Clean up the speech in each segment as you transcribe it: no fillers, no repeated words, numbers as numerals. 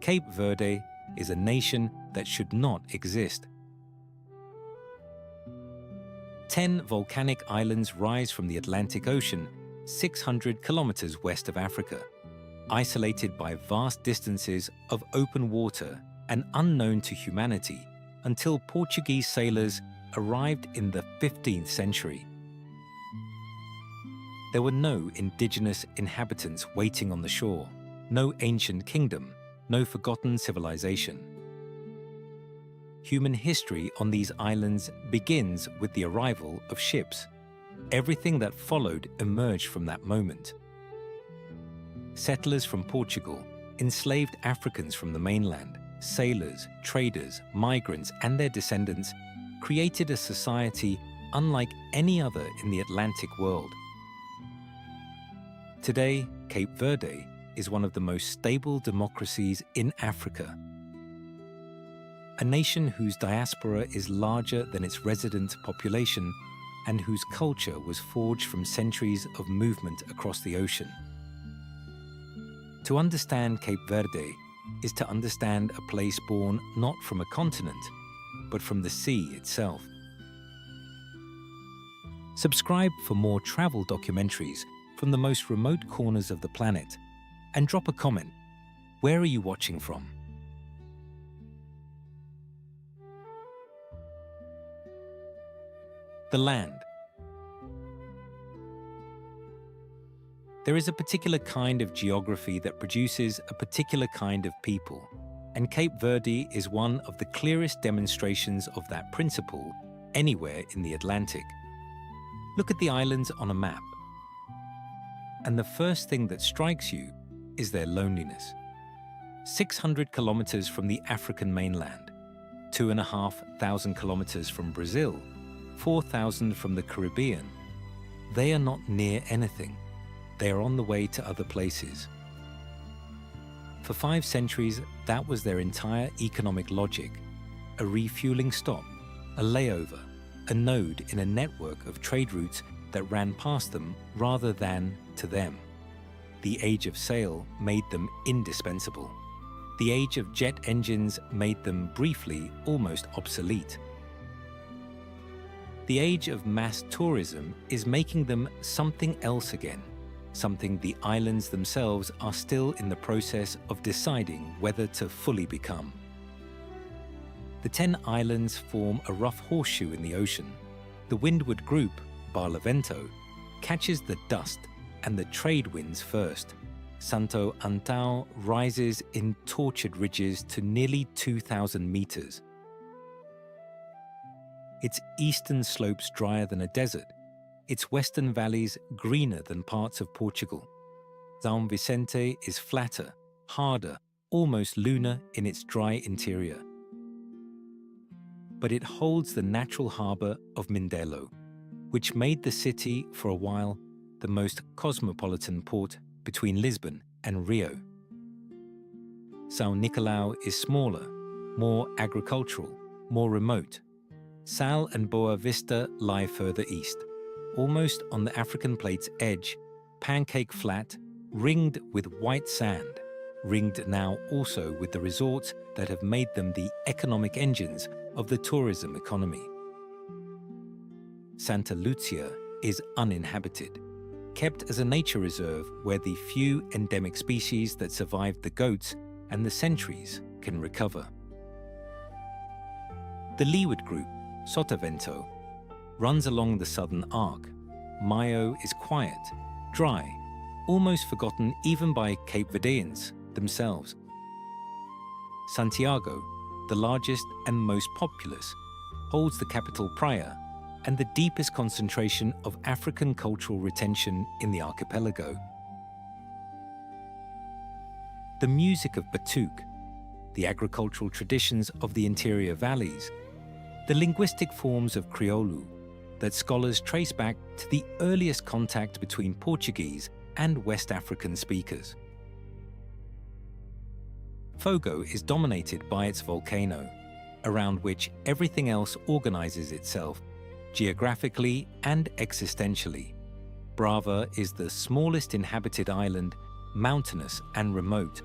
Cape Verde is a nation that should not exist. 10 volcanic islands rise from the Atlantic Ocean, 600 kilometers west of Africa, isolated by vast distances of open water and unknown to humanity until Portuguese sailors arrived in the 15th century. There were no indigenous inhabitants waiting on the shore, no ancient kingdom, no forgotten civilization. Human history on these islands begins with the arrival of ships. Everything that followed emerged from that moment. Settlers from Portugal, enslaved Africans from the mainland, sailors, traders, migrants, and their descendants created a society unlike any other in the Atlantic world. Today, Cape Verde is one of the most stable democracies in Africa. A nation whose diaspora is larger than its resident population and whose culture was forged from centuries of movement across the ocean. To understand Cape Verde is to understand a place born not from a continent, but from the sea itself. Subscribe for more travel documentaries from the most remote corners of the planet, and drop a comment. Where are you watching from? The land. There is a particular kind of geography that produces a particular kind of people, and Cape Verde is one of the clearest demonstrations of that principle anywhere in the Atlantic. Look at the islands on a map, and the first thing that strikes you is their loneliness. 600 kilometers from the African mainland, 2,500 kilometers from Brazil, 4,000 from the Caribbean. They are not near anything. They are on the way to other places. For 5 centuries, that was their entire economic logic: a refueling stop, a layover, a node in a network of trade routes that ran past them rather than to them. The age of sail made them indispensable. The age of jet engines made them briefly almost obsolete. The age of mass tourism is making them something else again, something the islands themselves are still in the process of deciding whether to fully become. The 10 islands form a rough horseshoe in the ocean. The windward group, Barlavento, catches the dust and the trade winds first. Santo Antao rises in tortured ridges to nearly 2,000 meters. Its eastern slopes drier than a desert, its western valleys greener than parts of Portugal. São Vicente is flatter, harder, almost lunar in its dry interior. But it holds the natural harbour of Mindelo, which made the city, for a while, the most cosmopolitan port between Lisbon and Rio. São Nicolau is smaller, more agricultural, more remote. Sal and Boa Vista lie further east, almost on the African plate's edge, pancake flat, ringed with white sand, ringed now also with the resorts that have made them the economic engines of the tourism economy. Santa Lucia is uninhabited, kept as a nature reserve where the few endemic species that survived the goats and the centuries can recover. The leeward group, Sotavento, runs along the southern arc. Maio is quiet, dry, almost forgotten even by Cape Verdeans themselves. Santiago, the largest and most populous, holds the capital Praia and the deepest concentration of African cultural retention in the archipelago. The music of Batuque, the agricultural traditions of the interior valleys, the linguistic forms of Creole that scholars trace back to the earliest contact between Portuguese and West African speakers. Fogo is dominated by its volcano, around which everything else organizes itself, geographically and existentially. Brava is the smallest inhabited island, mountainous and remote.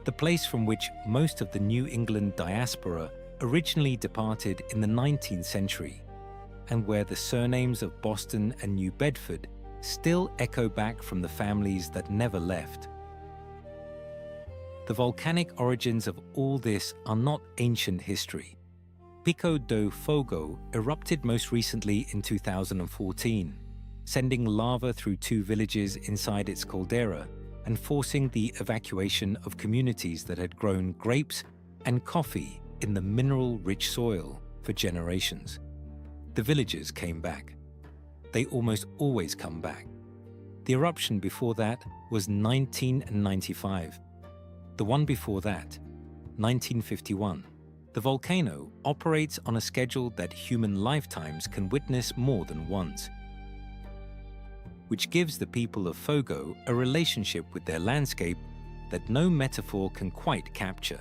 the place from which most of the New England diaspora originally departed in the 19th century, and where the surnames of Boston and New Bedford still echo back from the families that never left. The volcanic origins of all this are not ancient history. Pico do Fogo erupted most recently in 2014, sending lava through 2 villages inside its caldera and forcing the evacuation of communities that had grown grapes and coffee in the mineral-rich soil for generations. The villagers came back. They almost always come back. The eruption before that was 1995. The one before that, 1951. The volcano operates on a schedule that human lifetimes can witness more than once, which gives the people of Fogo a relationship with their landscape that no metaphor can quite capture.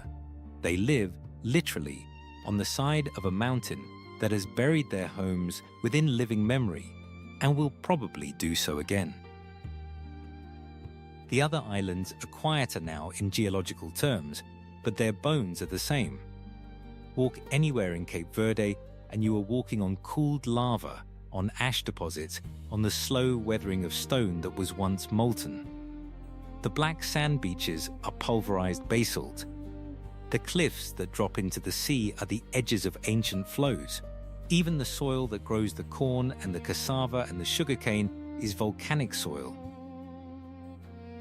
They live, literally, on the side of a mountain that has buried their homes within living memory and will probably do so again. The other islands are quieter now in geological terms, but their bones are the same. Walk anywhere in Cape Verde and you are walking on cooled lava, on ash deposits, on the slow weathering of stone that was once molten. The black sand beaches are pulverized basalt. The cliffs that drop into the sea are the edges of ancient flows. Even the soil that grows the corn and the cassava and the sugarcane is volcanic soil.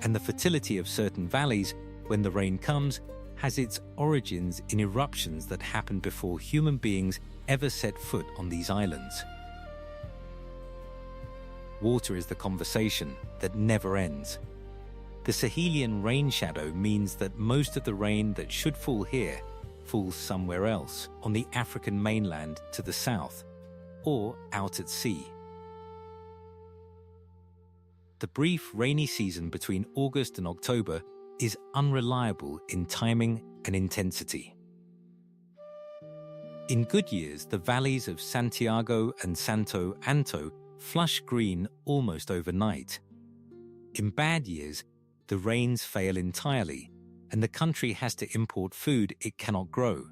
And the fertility of certain valleys, when the rain comes, has its origins in eruptions that happened before human beings ever set foot on these islands. Water is the conversation that never ends. The Sahelian rain shadow means that most of the rain that should fall here falls somewhere else, on the African mainland to the south, or out at sea. The brief rainy season between August and October is unreliable in timing and intensity. In good years, the valleys of Santiago and Santo Antão flush green almost overnight. In bad years, the rains fail entirely, and the country has to import food it cannot grow.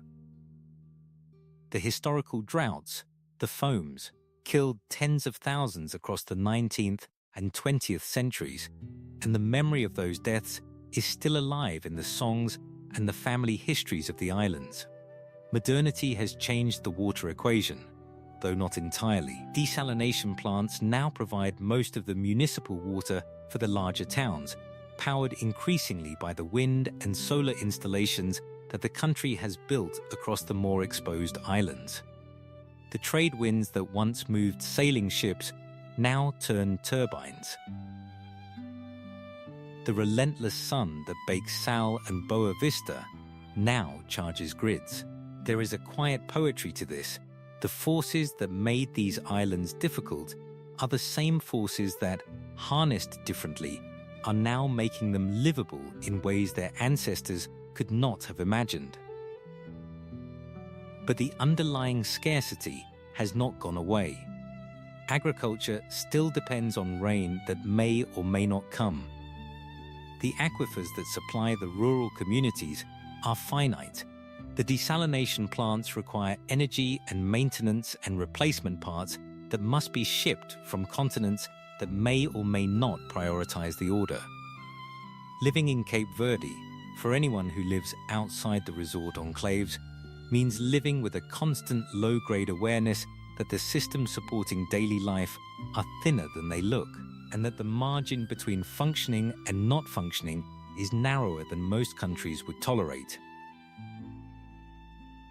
The historical droughts, the foams, killed tens of thousands across the 19th and 20th centuries, and the memory of those deaths is still alive in the songs and the family histories of the islands. Modernity has changed the water equation, though not entirely. Desalination plants now provide most of the municipal water for the larger towns, powered increasingly by the wind and solar installations that the country has built across the more exposed islands. The trade winds that once moved sailing ships now turn turbines. The relentless sun that bakes Sal and Boa Vista now charges grids. There is a quiet poetry to this. The forces that made these islands difficult are the same forces that, harnessed differently, are now making them livable in ways their ancestors could not have imagined. But the underlying scarcity has not gone away. Agriculture still depends on rain that may or may not come. The aquifers that supply the rural communities are finite. The desalination plants require energy and maintenance and replacement parts that must be shipped from continents that may or may not prioritize the order. Living in Cape Verde, for anyone who lives outside the resort enclaves, means living with a constant low-grade awareness that the systems supporting daily life are thinner than they look, and that the margin between functioning and not functioning is narrower than most countries would tolerate.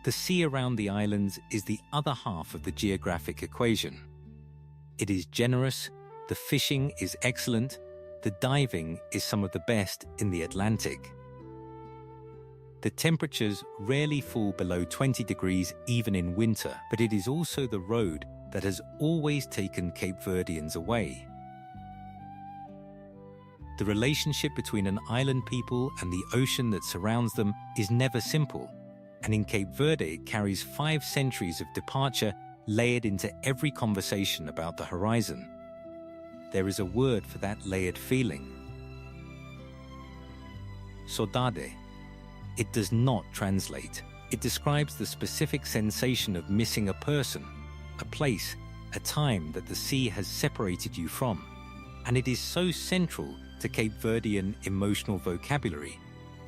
The sea around the islands is the other half of the geographic equation. It is generous, the fishing is excellent, the diving is some of the best in the Atlantic. The temperatures rarely fall below 20 degrees even in winter, but it is also the road that has always taken Cape Verdeans away. The relationship between an island people and the ocean that surrounds them is never simple, and in Cape Verde it carries 5 centuries of departure layered into every conversation about the horizon. There is a word for that layered feeling. Saudade. It does not translate. It describes the specific sensation of missing a person, a place, a time that the sea has separated you from. And it is so central to Cape Verdean emotional vocabulary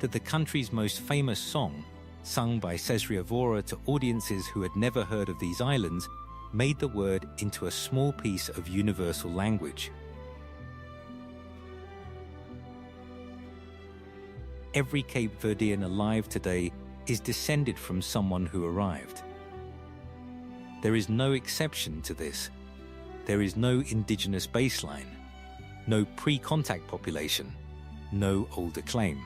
that the country's most famous song, sung by Cesare Vora to audiences who had never heard of these islands, made the word into a small piece of universal language. Every Cape Verdean alive today is descended from someone who arrived. There is no exception to this. There is no indigenous baseline, no pre-contact population, no older claim.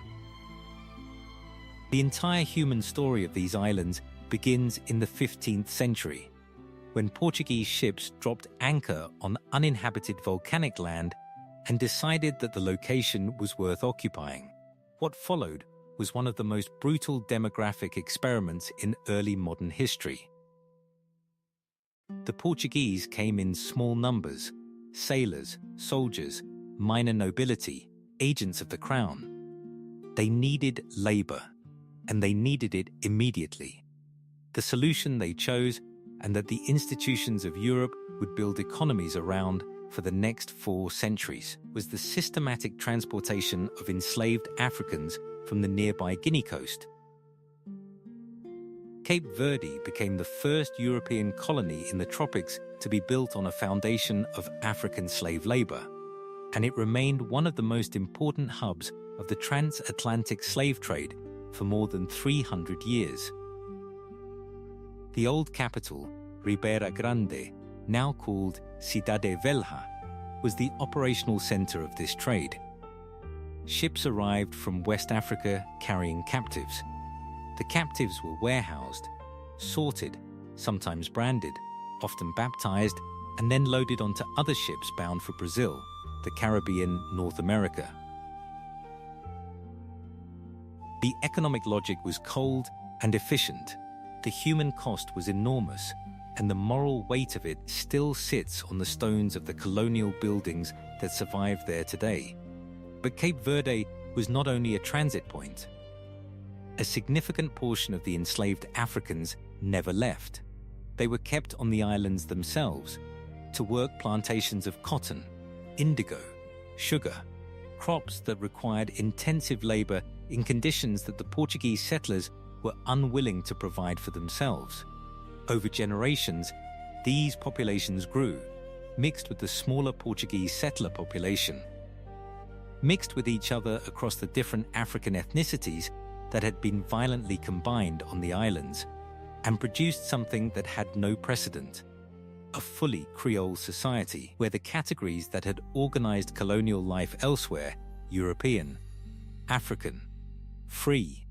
The entire human story of these islands begins in the 15th century, when Portuguese ships dropped anchor on uninhabited volcanic land and decided that the location was worth occupying. What followed was one of the most brutal demographic experiments in early modern history. The Portuguese came in small numbers: sailors, soldiers, minor nobility, agents of the crown. They needed labor, and they needed it immediately. The solution they chose, and that the institutions of Europe would build economies around for the next 4 centuries, was the systematic transportation of enslaved Africans from the nearby Guinea coast. Cape Verde became the first European colony in the tropics to be built on a foundation of African slave labor, and it remained one of the most important hubs of the transatlantic slave trade for more than 300 years. The old capital, Ribeira Grande, now called Cidade Velha, was the operational center of this trade. Ships arrived from West Africa carrying captives. The captives were warehoused, sorted, sometimes branded, often baptized, and then loaded onto other ships bound for Brazil, the Caribbean, North America. The economic logic was cold and efficient. The human cost was enormous, and the moral weight of it still sits on the stones of the colonial buildings that survive there today. But Cape Verde was not only a transit point. A significant portion of the enslaved Africans never left. They were kept on the islands themselves to work plantations of cotton, indigo, sugar, crops that required intensive labor in conditions that the Portuguese settlers were unwilling to provide for themselves. Over generations, these populations grew, mixed with the smaller Portuguese settler population, mixed with each other across the different African ethnicities that had been violently combined on the islands, and produced something that had no precedent: a fully Creole society where the categories that had organized colonial life elsewhere, European, African, free,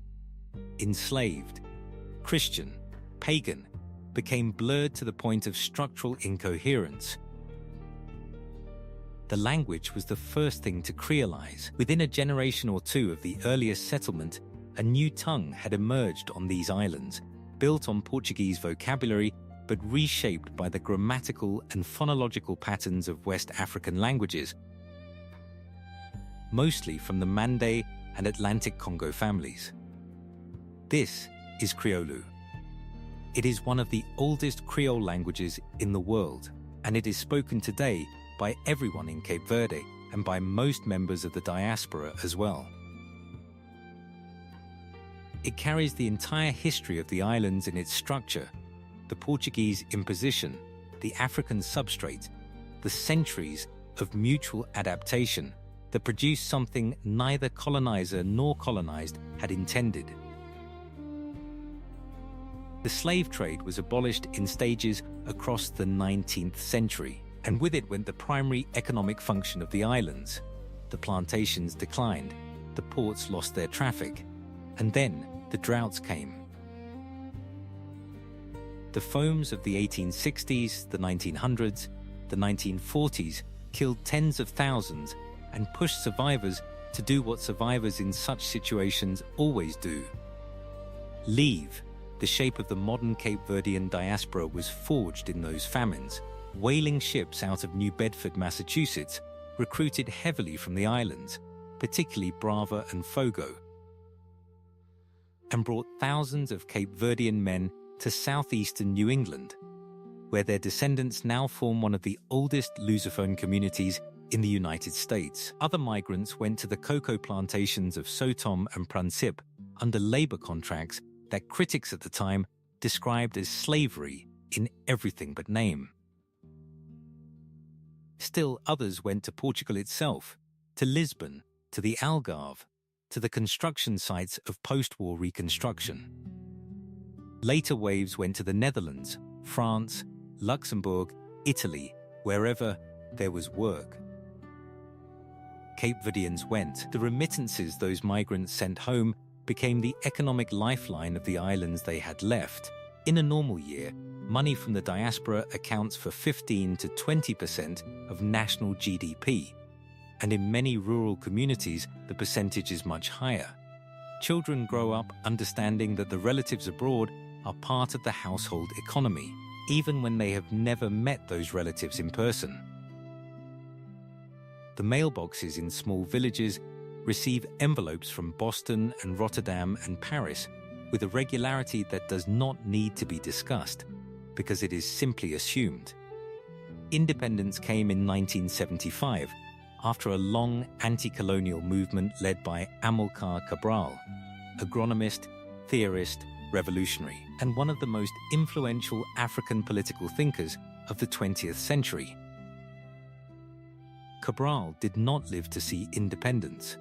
enslaved, Christian, pagan, became blurred to the point of structural incoherence. The language was the first thing to creolize. Within a generation or two of the earliest settlement, a new tongue had emerged on these islands, built on Portuguese vocabulary but reshaped by the grammatical and phonological patterns of West African languages, mostly from the Mande and Atlantic Congo families. This is Creole. It is one of the oldest Creole languages in the world, and it is spoken today by everyone in Cape Verde and by most members of the diaspora as well. It carries the entire history of the islands in its structure: the Portuguese imposition, the African substrate, the centuries of mutual adaptation that produced something neither colonizer nor colonized had intended. The slave trade was abolished in stages across the 19th century, and with it went the primary economic function of the islands. The plantations declined, the ports lost their traffic, and then the droughts came. The foams of the 1860s, the 1900s, the 1940s killed tens of thousands and pushed survivors to do what survivors in such situations always do: leave. The shape of the modern Cape Verdean diaspora was forged in those famines. Whaling ships out of New Bedford, Massachusetts, recruited heavily from the islands, particularly Brava and Fogo. and brought thousands of Cape Verdean men to southeastern New England, where their descendants now form one of the oldest Lusophone communities in the United States. Other migrants went to the cocoa plantations of Sotom and Principe under labor contracts that critics at the time described as slavery in everything but name. Still, others went to Portugal itself, to Lisbon, to the Algarve, to the construction sites of post-war reconstruction. Later waves went to the Netherlands, France, Luxembourg, Italy, wherever there was work. Cape Verdeans went. The remittances those migrants sent home became the economic lifeline of the islands they had left. In a normal year, money from the diaspora accounts for 15 to 20% of national GDP, and in many rural communities, the percentage is much higher. Children grow up understanding that the relatives abroad are part of the household economy, even when they have never met those relatives in person. The mailboxes in small villages receive envelopes from Boston and Rotterdam and Paris with a regularity that does not need to be discussed, because it is simply assumed. Independence came in 1975, after a long anti-colonial movement led by Amilcar Cabral, agronomist, theorist, revolutionary, and one of the most influential African political thinkers of the 20th century. Cabral did not live to see independence.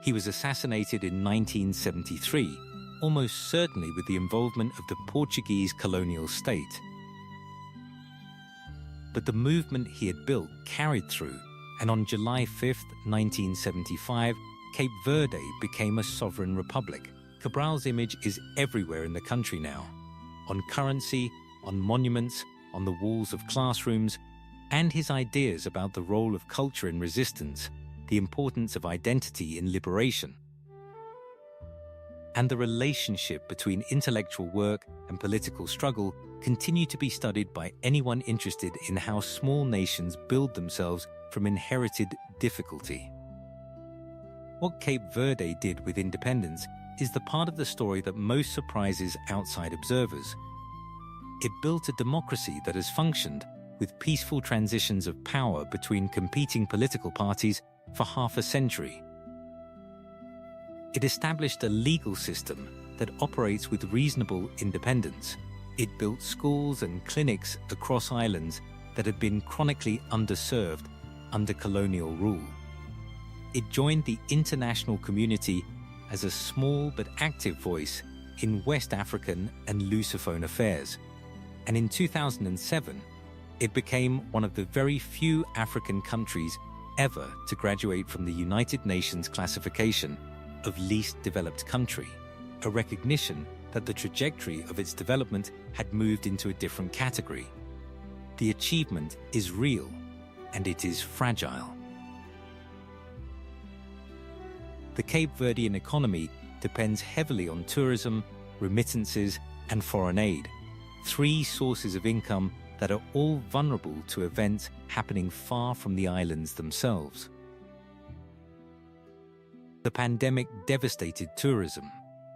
He was assassinated in 1973, almost certainly with the involvement of the Portuguese colonial state. But the movement he had built carried through, and on July 5, 1975, Cape Verde became a sovereign republic. Cabral's image is everywhere in the country now, on currency, on monuments, on the walls of classrooms, and his ideas about the role of culture in resistance, the importance of identity in liberation, and the relationship between intellectual work and political struggle continue to be studied by anyone interested in how small nations build themselves from inherited difficulty. What Cape Verde did with independence is the part of the story that most surprises outside observers. It built a democracy that has functioned with peaceful transitions of power between competing political parties for half a century. It established a legal system that operates with reasonable independence. It built schools and clinics across islands that had been chronically underserved under colonial rule. It joined the international community as a small but active voice in West African and Lusophone affairs. And in 2007, it became one of the very few African countries ever to graduate from the United Nations classification of least developed country, a recognition that the trajectory of its development had moved into a different category. The achievement is real, and it is fragile. The Cape Verdean economy depends heavily on tourism, remittances, and foreign aid, three sources of income that are all vulnerable to events happening far from the islands themselves. The pandemic devastated tourism.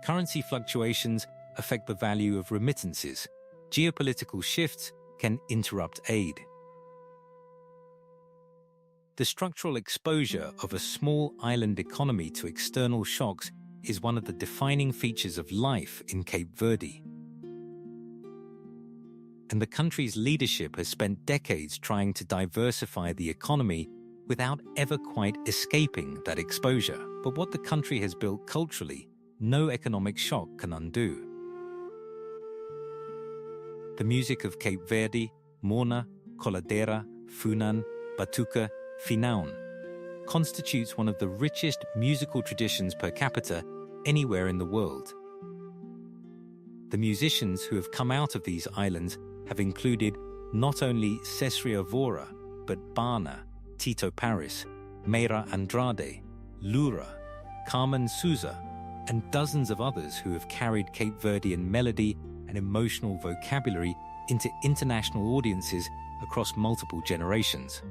Currency fluctuations affect the value of remittances. Geopolitical shifts can interrupt aid. The structural exposure of a small island economy to external shocks is one of the defining features of life in Cape Verde. And the country's leadership has spent decades trying to diversify the economy without ever quite escaping that exposure. But what the country has built culturally, no economic shock can undo. The music of Cape Verde, Morna, Coladera, Funan, Batuca, Finaun, constitutes one of the richest musical traditions per capita anywhere in the world. The musicians who have come out of these islands have included not only Cesria Vora, but Bana, Tito Paris, Meira Andrade, Lura, Carmen Souza, and dozens of others who have carried Cape Verdean melody and emotional vocabulary into international audiences across multiple generations.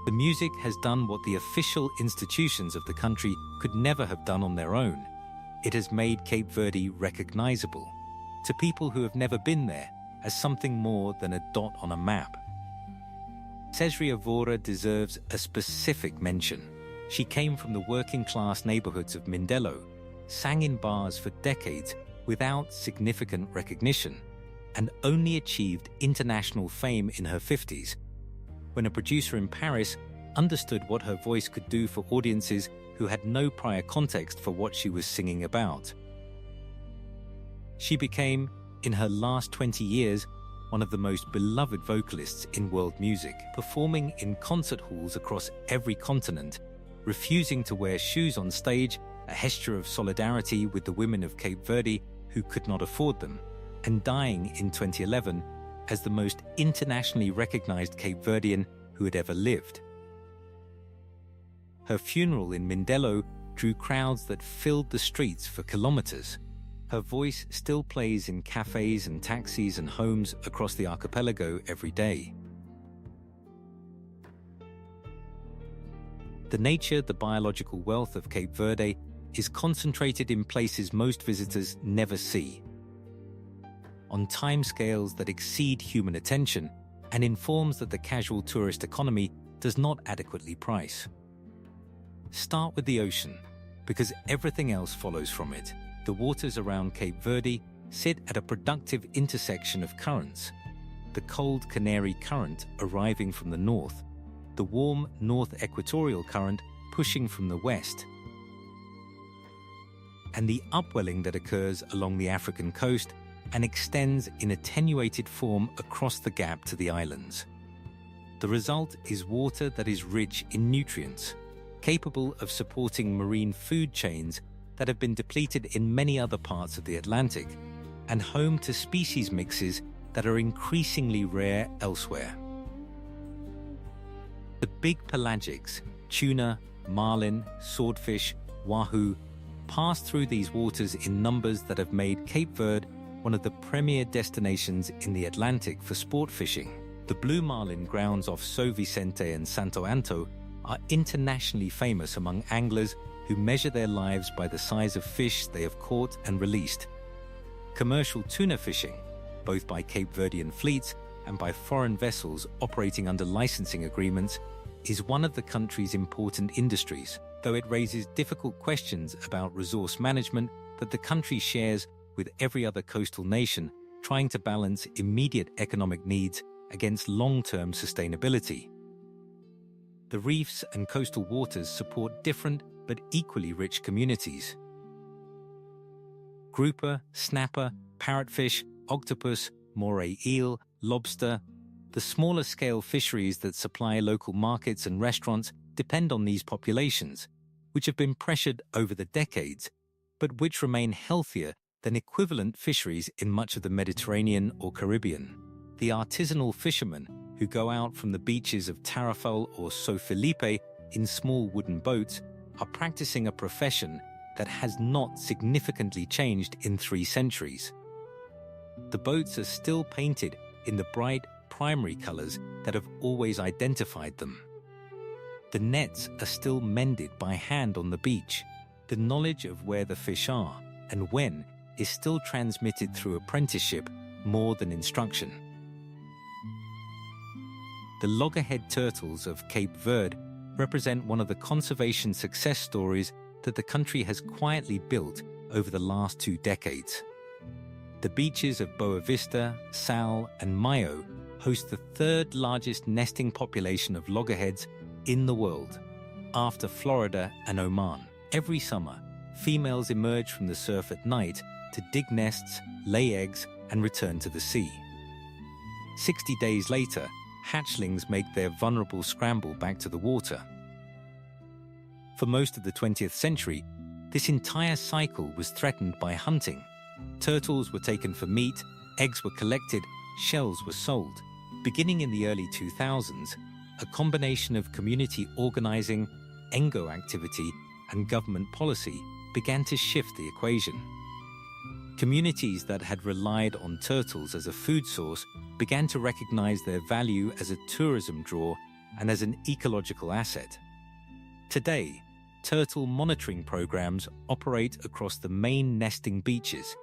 The music has done what the official institutions of the country could never have done on their own. It has made Cape Verde recognizable to people who have never been there as something more than a dot on a map. Cesarea Vora deserves a specific mention. She came from the working-class neighborhoods of Mindelo, sang in bars for decades without significant recognition, and only achieved international fame in her 50s, when a producer in Paris understood what her voice could do for audiences who had no prior context for what she was singing about. She became, in her last 20 years, one of the most beloved vocalists in world music, performing in concert halls across every continent, refusing to wear shoes on stage, a gesture of solidarity with the women of Cape Verde who could not afford them, and dying in 2011 as the most internationally recognized Cape Verdean who had ever lived. Her funeral in Mindelo drew crowds that filled the streets for kilometers. Her voice still plays in cafes and taxis and homes across the archipelago every day. The nature, the biological wealth of Cape Verde is concentrated in places most visitors never see, on timescales that exceed human attention, and in forms that the casual tourist economy does not adequately price. Start with the ocean, because everything else follows from it. The waters around Cape Verde sit at a productive intersection of currents. The cold Canary Current arriving from the north, the warm North Equatorial Current pushing from the west, and the upwelling that occurs along the African coast and extends in attenuated form across the gap to the islands. The result is water that is rich in nutrients, capable of supporting marine food chains that have been depleted in many other parts of the Atlantic, and home to species mixes that are increasingly rare elsewhere. The big pelagics, tuna, marlin, swordfish, wahoo, pass through these waters in numbers that have made Cape Verde one of the premier destinations in the Atlantic for sport fishing. The blue marlin grounds off São Vicente and Santo Antão are internationally famous among anglers who measure their lives by the size of fish they have caught and released. Commercial tuna fishing, both by Cape Verdean fleets and by foreign vessels operating under licensing agreements, is one of the country's important industries, though it raises difficult questions about resource management that the country shares with every other coastal nation trying to balance immediate economic needs against long-term sustainability. The reefs and coastal waters support different but equally rich communities. Grouper, snapper, parrotfish, octopus, moray eel, lobster. The smaller scale fisheries that supply local markets and restaurants depend on these populations, which have been pressured over the decades, but which remain healthier than equivalent fisheries in much of the Mediterranean or Caribbean. The artisanal fishermen who go out from the beaches of Tarrafal or São Felipe in small wooden boats are practicing a profession that has not significantly changed in 3 centuries. The boats are still painted in the bright primary colors that have always identified them. The nets are still mended by hand on the beach. The knowledge of where the fish are and when is still transmitted through apprenticeship more than instruction. The loggerhead turtles of Cape Verde represent one of the conservation success stories that the country has quietly built over the last 2 decades. The beaches of Boa Vista, Sal, and Maio host the 3rd largest nesting population of loggerheads in the world, after Florida and Oman. Every summer, females emerge from the surf at night to dig nests, lay eggs, and return to the sea. 60 days later, hatchlings make their vulnerable scramble back to the water. For most of the 20th century, this entire cycle was threatened by hunting. Turtles were taken for meat, eggs were collected, shells were sold. Beginning in the early 2000s, a combination of community organizing, NGO activity, and government policy began to shift the equation. Communities that had relied on turtles as a food source began to recognize their value as a tourism draw and as an ecological asset. Today, turtle monitoring programs operate across the main nesting beaches,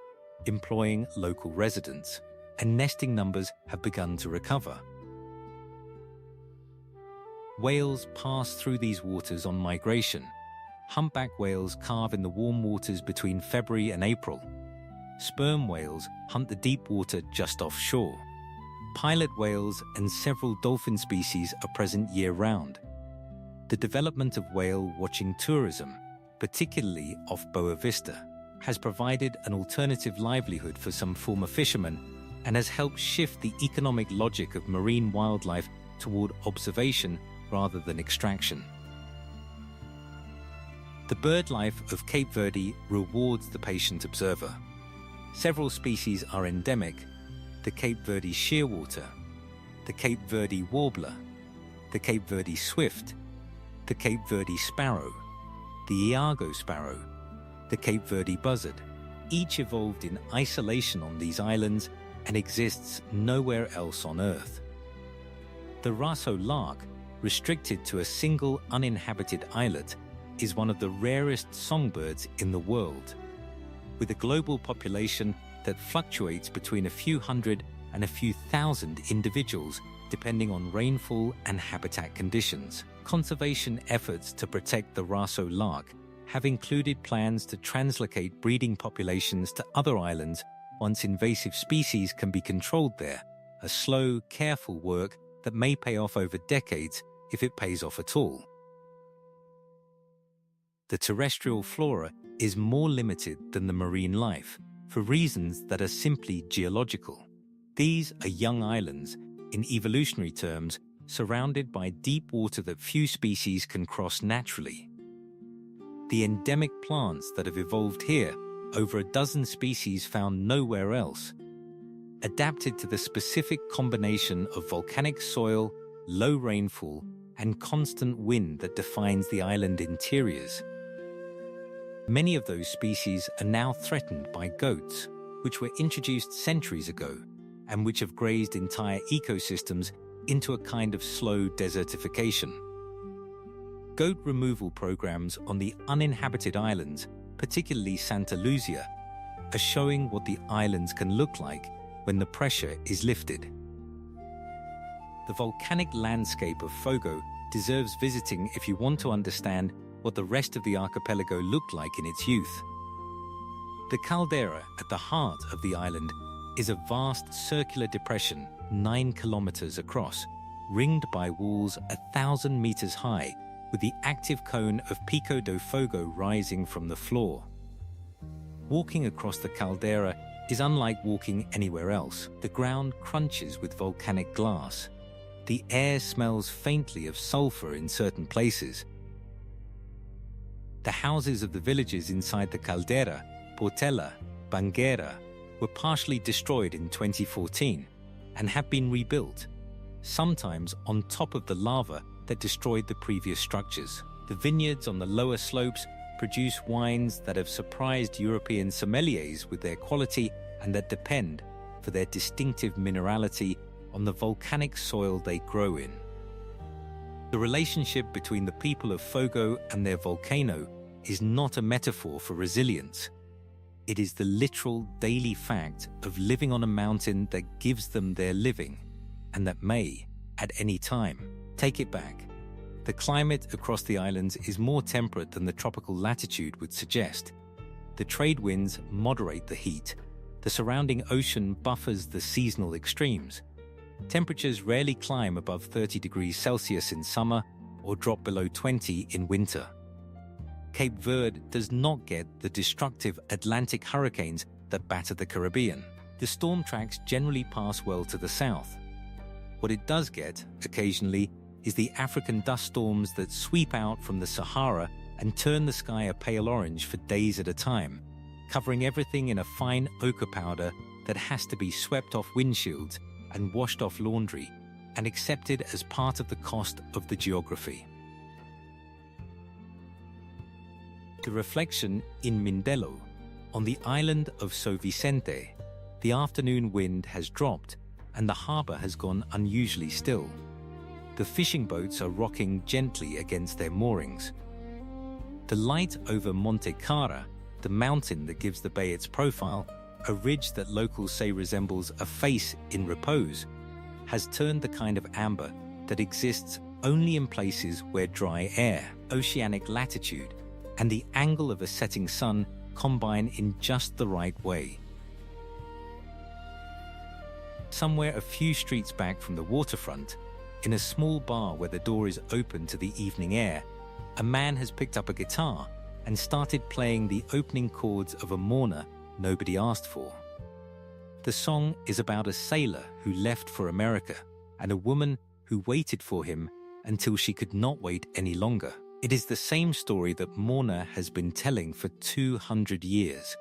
employing local residents, and nesting numbers have begun to recover. Whales pass through these waters on migration. Humpback whales calve in the warm waters between February and April. Sperm whales hunt the deep water just offshore. Pilot whales and several dolphin species are present year-round. The development of whale-watching tourism, particularly off Boa Vista, has provided an alternative livelihood for some former fishermen and has helped shift the economic logic of marine wildlife toward observation rather than extraction. The bird life of Cape Verde rewards the patient observer. Several species are endemic: the Cape Verde shearwater, the Cape Verde warbler, the Cape Verde swift, the Cape Verde sparrow, the Iago sparrow, the Cape Verde buzzard, each evolved in isolation on these islands and exists nowhere else on Earth. The Raso lark, restricted to a single uninhabited islet, is one of the rarest songbirds in the world. With a global population that fluctuates between a few hundred and a few thousand individuals depending on rainfall and habitat conditions, conservation efforts to protect the Raso lark have included plans to translocate breeding populations to other islands once invasive species can be controlled there, a slow, careful work that may pay off over decades if it pays off at all. The terrestrial flora is more limited than the marine life for reasons that are simply geological. These are young islands, in evolutionary terms, surrounded by deep water that few species can cross naturally. The endemic plants that have evolved here, over a dozen species found nowhere else, adapted to the specific combination of volcanic soil, low rainfall, and constant wind that defines the island interiors. Many of those species are now threatened by goats, which were introduced centuries ago and which have grazed entire ecosystems into a kind of slow desertification. Goat removal programs on the uninhabited islands, particularly Santa Lucia, are showing what the islands can look like when the pressure is lifted. The volcanic landscape of Fogo deserves visiting if you want to understand what the rest of the archipelago looked like in its youth. The caldera at the heart of the island is a vast circular depression 9 kilometers across, ringed by walls 1,000 meters high, with the active cone of Pico do Fogo rising from the floor. Walking across the caldera is unlike walking anywhere else. The ground crunches with volcanic glass. The air smells faintly of sulfur in certain places. The houses of the villages inside the caldera, Portela, Banguera, were partially destroyed in 2014 and have been rebuilt, sometimes on top of the lava that destroyed the previous structures. The vineyards on the lower slopes produce wines that have surprised European sommeliers with their quality and that depend, for their distinctive minerality, on the volcanic soil they grow in. The relationship between the people of Fogo and their volcano is not a metaphor for resilience. It is the literal daily fact of living on a mountain that gives them their living, and that may, at any time, take it back. The climate across the islands is more temperate than the tropical latitude would suggest. The trade winds moderate the heat. The surrounding ocean buffers the seasonal extremes. Temperatures rarely climb above 30 degrees Celsius in summer or drop below 20 in winter. Cape Verde does not get the destructive Atlantic hurricanes that batter the Caribbean. The storm tracks generally pass well to the south. What it does get, occasionally, is the African dust storms that sweep out from the Sahara and turn the sky a pale orange for days at a time, covering everything in a fine ochre powder that has to be swept off windshields and washed off laundry and accepted as part of the cost of the geography. The reflection in Mindelo, on the island of São Vicente, the afternoon wind has dropped and the harbour has gone unusually still. The fishing boats are rocking gently against their moorings. The light over Monte Cara, the mountain that gives the bay its profile, a ridge that locals say resembles a face in repose, has turned the kind of amber that exists only in places where dry air, oceanic latitude, and the angle of a setting sun combine in just the right way. Somewhere a few streets back from the waterfront, in a small bar where the door is open to the evening air, a man has picked up a guitar and started playing the opening chords of a mourner nobody asked for. The song is about a sailor who left for America and a woman who waited for him until she could not wait any longer. It is the same story that mourner has been telling for 200 years,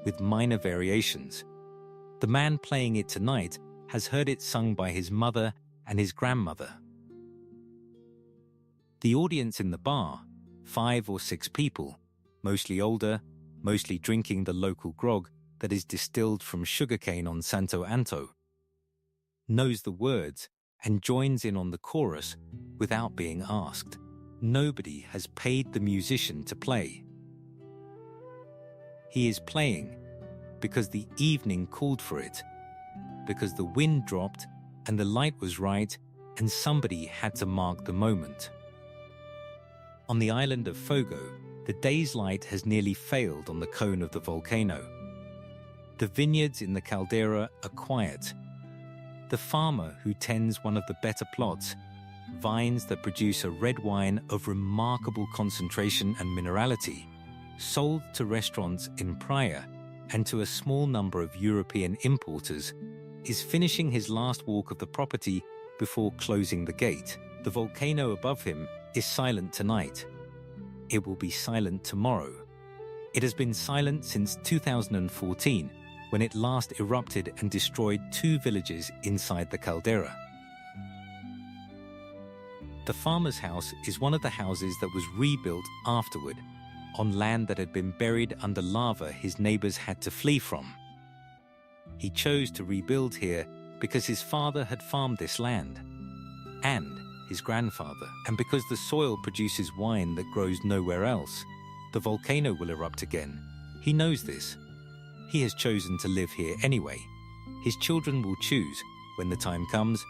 with minor variations. The man playing it tonight has heard it sung by his mother and his grandmother. The audience in the bar, 5 or 6 people, mostly older, mostly drinking the local grog that is distilled from sugarcane on Santo Antao, knows the words and joins in on the chorus without being asked. Nobody has paid the musician to play. He is playing because the evening called for it, because the wind dropped and the light was right and somebody had to mark the moment. On the island of Fogo, the day's light has nearly failed on the cone of the volcano. The vineyards in the caldera are quiet. The farmer who tends one of the better plots, vines that produce a red wine of remarkable concentration and minerality, sold to restaurants in Praia and to a small number of European importers, is finishing his last walk of the property before closing the gate. The volcano above him is silent tonight. It will be silent tomorrow. It has been silent since 2014, when it last erupted and destroyed 2 villages inside the caldera. The farmer's house is one of the houses that was rebuilt afterward, on land that had been buried under lava his neighbors had to flee from. He chose to rebuild here because his father had farmed this land, and his grandfather, and because the soil produces wine that grows nowhere else. The volcano will erupt again. He knows this. He has chosen to live here anyway. His children will choose, when the time comes,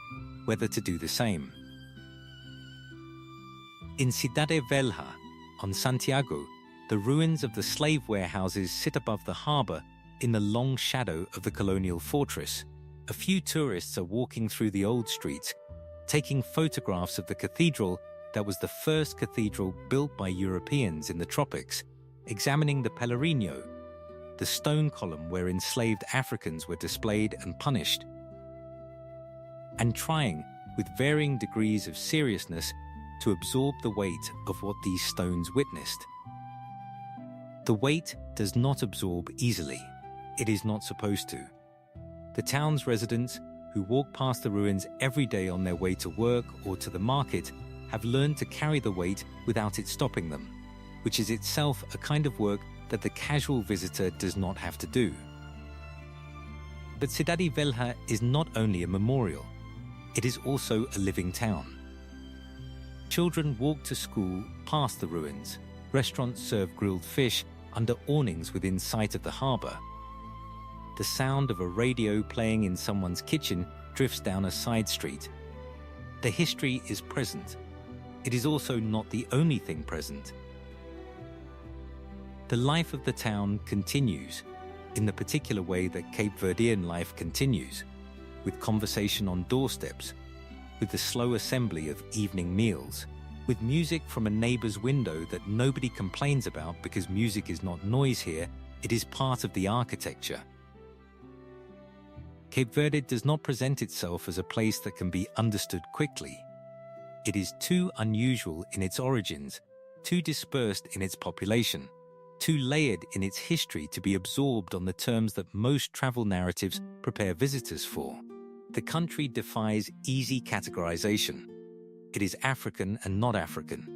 whether to do the same. In Cidade Velha, on Santiago, the ruins of the slave warehouses sit above the harbour in the long shadow of the colonial fortress. A few tourists are walking through the old streets, taking photographs of the cathedral that was the first cathedral built by Europeans in the tropics, examining the Pelourinho, the stone column where enslaved Africans were displayed and punished, and trying, with varying degrees of seriousness, to absorb the weight of what these stones witnessed. The weight does not absorb easily. It is not supposed to. The town's residents, who walk past the ruins every day on their way to work or to the market, have learned to carry the weight without it stopping them, which is itself a kind of work that the casual visitor does not have to do. But Cidade Velha is not only a memorial, it is also a living town. Children walk to school past the ruins. Restaurants serve grilled fish under awnings within sight of the harbour. The sound of a radio playing in someone's kitchen drifts down a side street. The history is present. It is also not the only thing present. The life of the town continues in the particular way that Cape Verdean life continues, with conversation on doorsteps, with the slow assembly of evening meals, with music from a neighbour's window that nobody complains about because music is not noise here, it is part of the architecture. Cape Verde does not present itself as a place that can be understood quickly. It is too unusual in its origins, too dispersed in its population, too layered in its history to be absorbed on the terms that most travel narratives prepare visitors for. The country defies easy categorization. It is African and not African.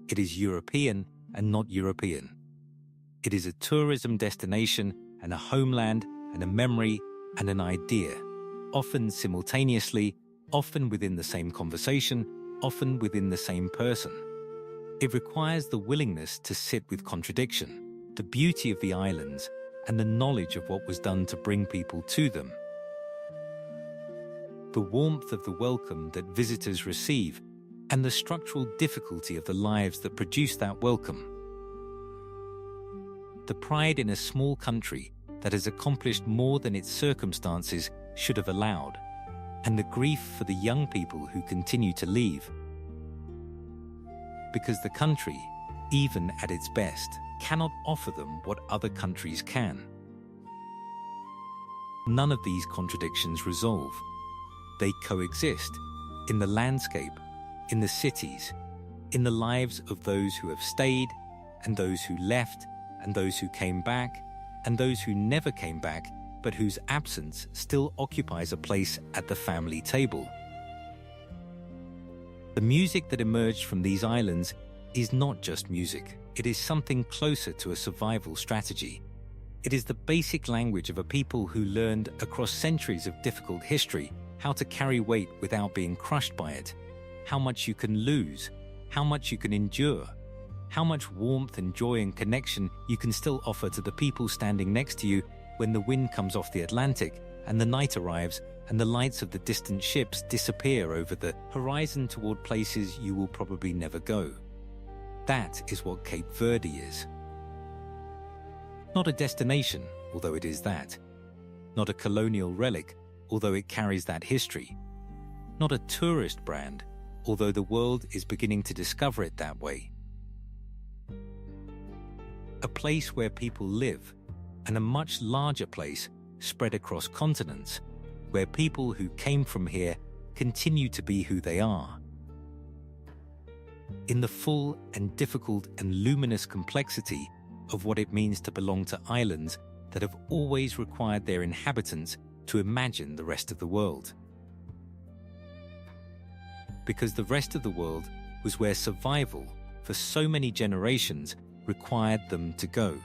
It is European and not European. It is a tourism destination and a homeland and a memory and an idea, often simultaneously, often within the same conversation, often within the same person. It requires the willingness to sit with contradiction, the beauty of the islands, and the knowledge of what was done to bring people to them. The warmth of the welcome that visitors receive, and the structural difficulty of the lives that produce that welcome. The pride in a small country that has accomplished more than its circumstances should have allowed, and the grief for the young people who continue to leave. Because the country, even at its best, cannot offer them what other countries can. None of these contradictions resolve. They coexist in the landscape, in the cities, in the lives of those who have stayed, and those who left, and those who came back, and those who never came back, but whose absence still occupies a place at the family table. The music that emerged from these islands is not just music. It is something closer to a survival strategy. It is the basic language of a people who learned across centuries of difficult history how to carry weight without being crushed by it, how much you can lose, how much you can endure, how much warmth and joy and connection you can still offer to the people standing next to you when the wind comes off the Atlantic and the night arrives and the lights of the distant ships disappear over the horizon toward places you will probably never go. That is what Cape Verde is. Not a destination, although it is that. Not a colonial relic, although it carries that history. Not a tourist brand, although the world is beginning to discover it that way. A place where people live, and a much larger place spread across continents, where people who came from here continue to be who they are. In the full and difficult and luminous complexity of what it means to belong to islands that have always required their inhabitants to imagine the rest of the world. Because the rest of the world was where survival for so many generations required them to go.